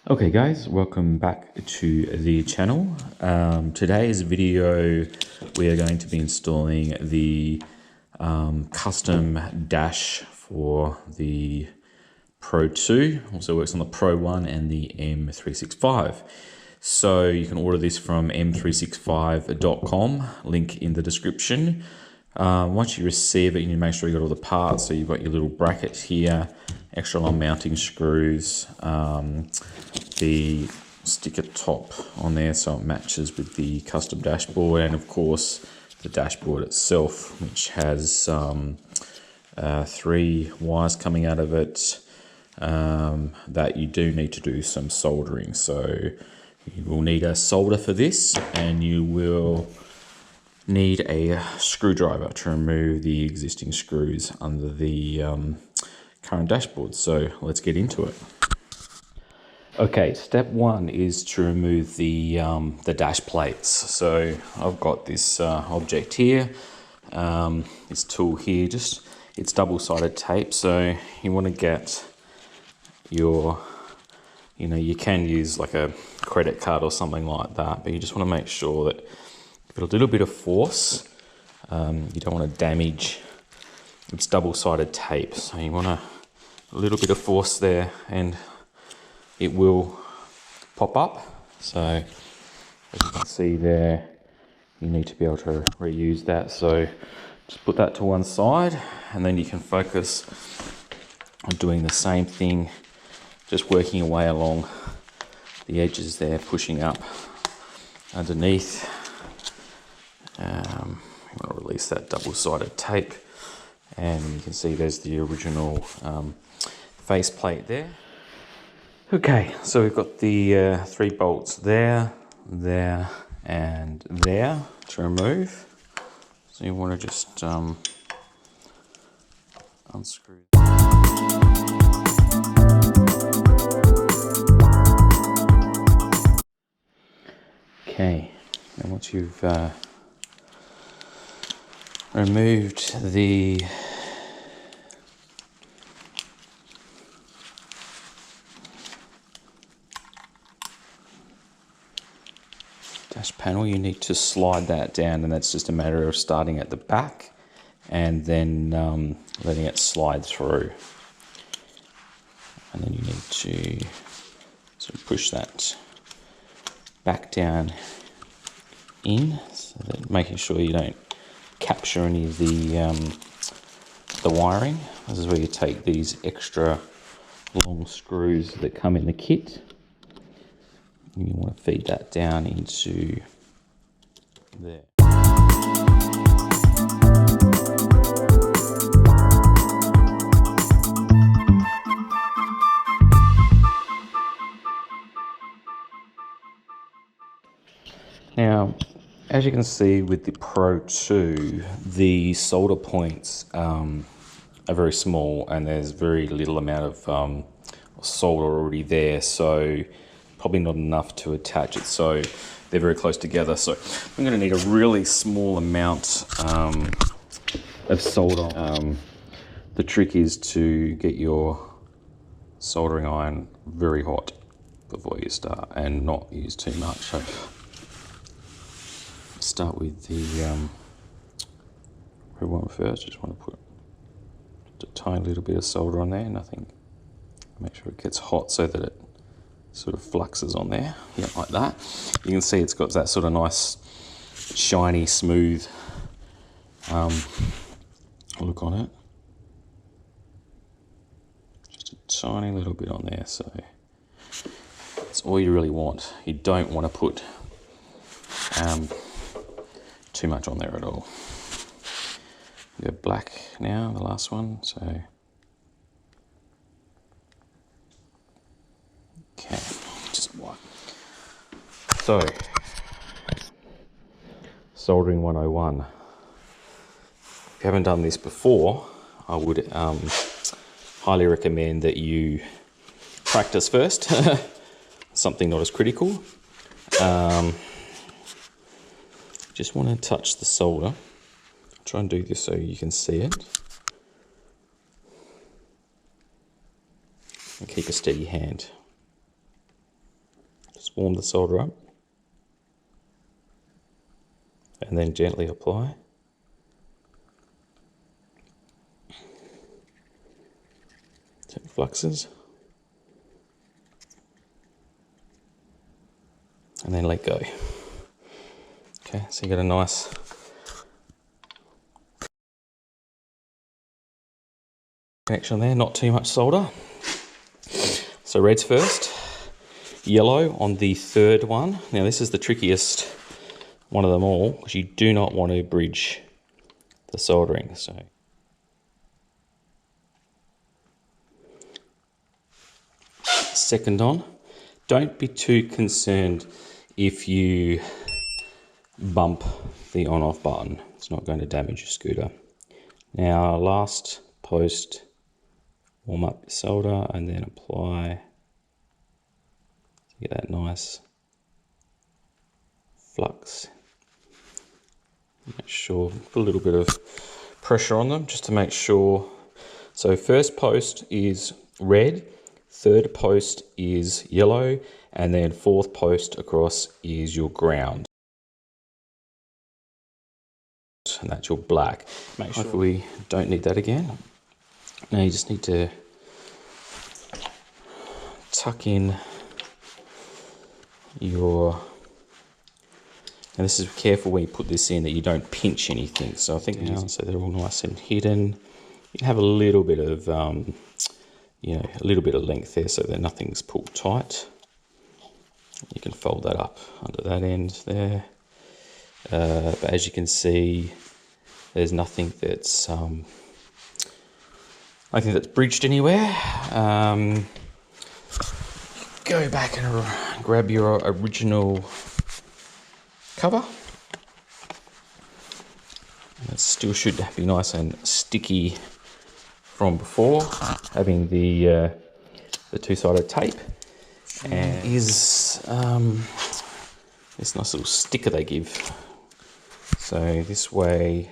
Okay guys, welcome back to the channel. Today's video we are going to be installing the custom dash for the PRO2. Also works on the PRO1 and the M365. So you can order this from m365.com, link in the description. Once you receive it, you need to make sure you got all the parts. So you've got your little brackets here, extra long mounting screws, the sticker top on there so it matches with the custom dashboard, and of course the dashboard itself, which has 3 wires coming out of it that you do need to do some soldering. So you will need a solder for this, and you will need a screwdriver to remove the existing screws under the current dashboard. So let's get into it. Okay, step 1 is to remove the dash plates. So I've got this object here, this tool here, it's double-sided tape. So you want to get your, you can use like a credit card or something like that, but you just want to make sure that you've got a little bit of force. You don't want to damage. It's double-sided tape, so you want a little bit of force there, and it will pop up. So as you can see there, you need to be able to reuse that. So just put that to one side, and then you can focus on doing the same thing, just working your way along the edges there, pushing up underneath. You want to release that double-sided tape, and you can see there's the original face plate there. Okay, so we've got the 3 bolts there, and there to remove. So you want to just unscrew. Okay, and once you've removed the dash panel, you need to slide that down, and that's just a matter of starting at the back and then letting it slide through. And then you need to sort of push that back down in, so that making sure you don't capture any of the wiring. This is where you take these extra long screws that come in the kit, and you want to feed that down into there. Now, as you can see with the PRO2, the solder points are very small, and there's very little amount of solder already there, so probably not enough to attach it. So they're very close together. So I'm going to need a really small amount of solder. The trick is to get your soldering iron very hot before you start, and not use too much. So start with the red one first. Just want to put a tiny little bit of solder on there, nothing. Make sure it gets hot so that it sort of fluxes on there, yeah, like that. You can see it's got that sort of nice, shiny, smooth look on it. Just a tiny little bit on there, so that's all you really want. You don't want to put too much on there at all. We go black now, the last one, so okay, just one. So, soldering 101. If you haven't done this before, I would highly recommend that you practice first. Something not as critical. Just want to touch the solder. I'll try and do this so you can see it. And keep a steady hand. Just warm the solder up and then gently apply. Turn fluxes and then let go. Okay, so you got a nice connection there, not too much solder. So red's first, yellow on the third one. Now this is the trickiest one of them all because you do not want to bridge the soldering. So second on, don't be too concerned if you bump the on-off button. It's not going to damage your scooter. Now last post, warm up your solder and then apply to get that nice flux. Make sure, put a little bit of pressure on them just to make sure. So first post is red, third post is yellow, and then fourth post across is your ground. And that's your black. Make sure we don't need that again. Now you just need to tuck in your, and this is careful when you put this in that you don't pinch anything. So I think now, so they're all nice and hidden. You can have a little bit of, you know, a little bit of length there so that nothing's pulled tight. You can fold that up under that end there. But as you can see, there's nothing that's bridged anywhere. Go back and grab your original cover. And it still should be nice and sticky from before, having the two-sided tape. And is this nice little sticker they give. So this way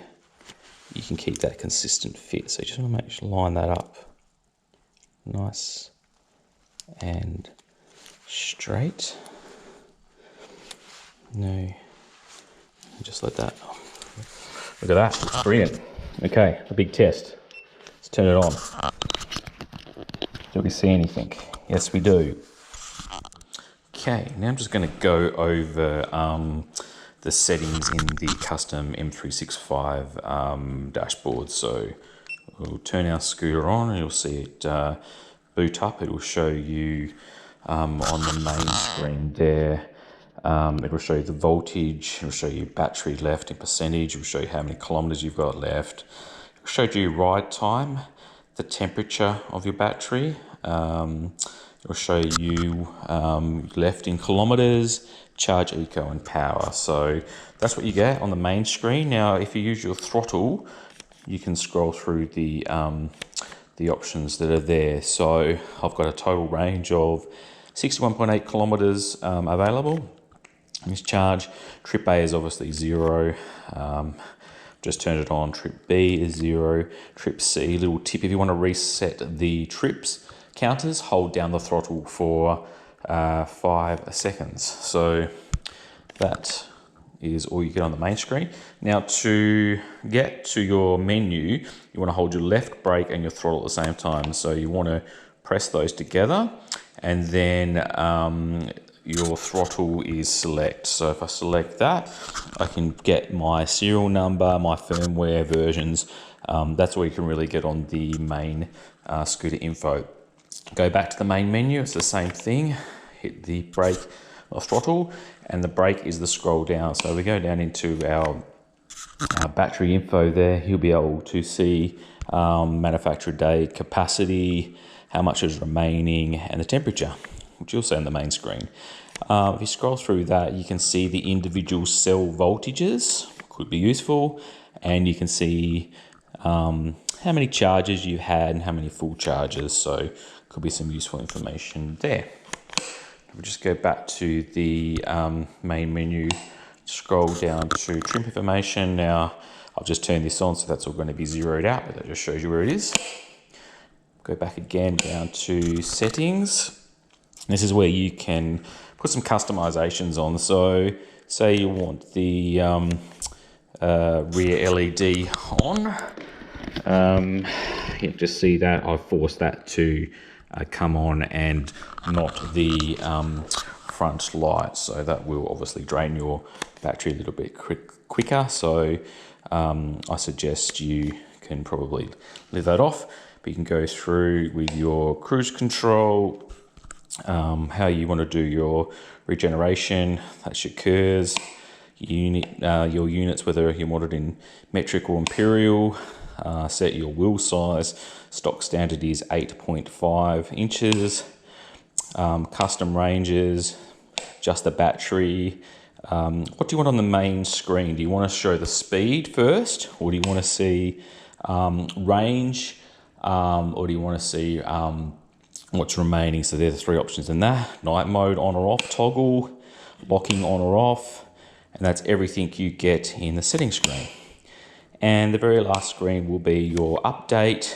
you can keep that consistent fit. So you just want to make sure line that up nice and straight. No, just let that. Look at that, it's brilliant. Okay, a big test. Let's turn it on. Do we see anything? Yes, we do. Okay, now I'm just going to go over the settings in the custom M365 dashboard. So we'll turn our scooter on and you'll see it boot up. It will show you on the main screen there. It will show you the voltage, it will show you battery left in percentage, it will show you how many kilometers you've got left. It will show you ride time, the temperature of your battery. It will show you left in kilometers, charge eco and power. So that's what you get on the main screen. Now, if you use your throttle, you can scroll through the options that are there. So I've got a total range of 61.8 kilometers available. This charge, trip A is obviously 0. Just turned it on. Trip B is 0. Trip C, little tip, if you want to reset the trips counters, hold down the throttle for 5 seconds. So that is all you get on the main screen. Now to get to your menu, you want to hold your left brake and your throttle at the same time. So you want to press those together and then your throttle is select. So if I select that, I can get my serial number, my firmware versions. That's all you can really get on the main scooter info. Go back to the main menu, it's the same thing. Hit the brake or throttle, and the brake is the scroll down. So we go down into our battery info there. You'll be able to see manufacturer date, capacity, how much is remaining, and the temperature, which you'll see on the main screen. If you scroll through that, you can see the individual cell voltages, could be useful, and you can see how many charges you had and how many full charges, so could be some useful information there. We'll just go back to the main menu, scroll down to trim information. Now, I've just turned this on, so that's all going to be zeroed out, but that just shows you where it is. Go back again down to settings. This is where you can put some customizations on. So say you want the rear LED on. You just see that I've forced that to come on and not the front light, so that will obviously drain your battery a little bit quicker. So I suggest you can probably leave that off, but you can go through with your cruise control, how you want to do your regeneration. That's your curves, your units, whether you want it in metric or imperial. Set your wheel size. Stock standard is 8.5 inches. Custom ranges, just the battery. What do you want on the main screen? Do you want to show the speed first, or do you want to see range, or do you want to see what's remaining? So there's the three options in that. Night mode on or off toggle, locking on or off, and that's everything you get in the settings screen. And the very last screen will be your update.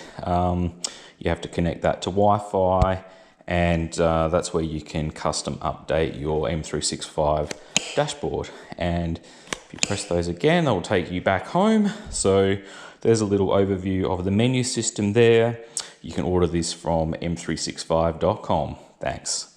You have to connect that to Wi-Fi, and that's where you can custom update your M365 dashboard. And if you press those again, that will take you back home. So there's a little overview of the menu system there. You can order this from m365.com. Thanks.